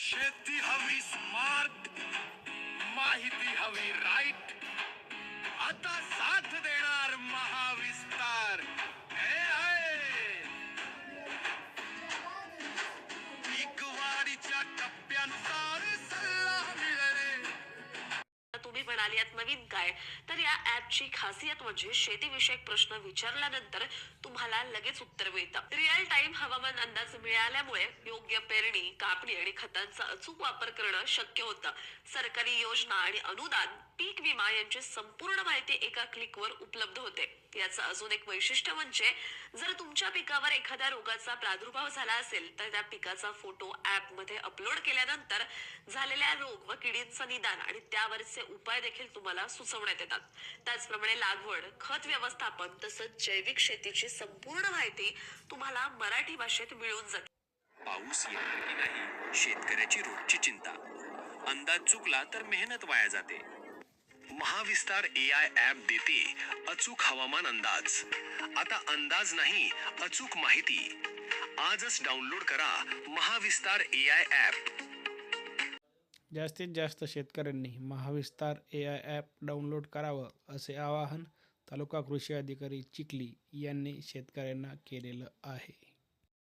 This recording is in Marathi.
शेती हवी स्मार्ट, माहिती हवी राईट. आता साथ देणार महाविस्तार. हे आहे पीक वाढीच्या टप्प्यांचा सल्ला मिळणे. तुम्ही म्हणालियात नवीन काय, तर या ऍपची खासियत म्हणजे शेतीविषयक प्रश्न विचारल्यानंतर तुम्हाला लगेच उत्तर मिळतं. रिअल टाइम हवामान अंदाज मिळाल्यामुळे योग्य पेरणी, कापणी आणि खतांचा अचूक वापर करणं शक्य होतं. सरकारी योजना आणि अनुदान, पीक विमा यांची संपूर्ण माहिती एका क्लिकवर उपलब्ध होते. याचं अजून एक वैशिष्ट्य म्हणजे जर तुमच्या पिकावर एखाद्या रोगाचा प्रादुर्भाव झाला असेल तर त्या पिकाचा फोटो ऍप मध्ये अपलोड केल्यानंतर झालेल्या रोग व किडींचं निदान आणि त्यावरचे उपाय देखील तुम्हाला सुचवण्यात येतात. त्याचप्रमाणे लागवड, खत व्यवस्थापन तसंच जैविक शेतीची संपूर्ण माहिती तुम्हाला मराठी भाषेत मिळून जाते. पाऊस येणार की नाही, शेतकऱ्याची रोजची चिंता. अंदाज चुकला तर मेहनत वाया जाते. महाविस्तार AI ॲप देते अचूक हवामान अंदाज. आता अंदाज नाही, अचूक माहिती. आजच डाउनलोड करा महाविस्तार AI ॲप. जास्तीत जास्त शेतकऱ्यांनी महाविस्तार AI ॲप डाउनलोड करावं असे आवाहन तालुका कृषी अधिकारी चिखली यांनी शेतकऱ्यांना केलेलं आहे.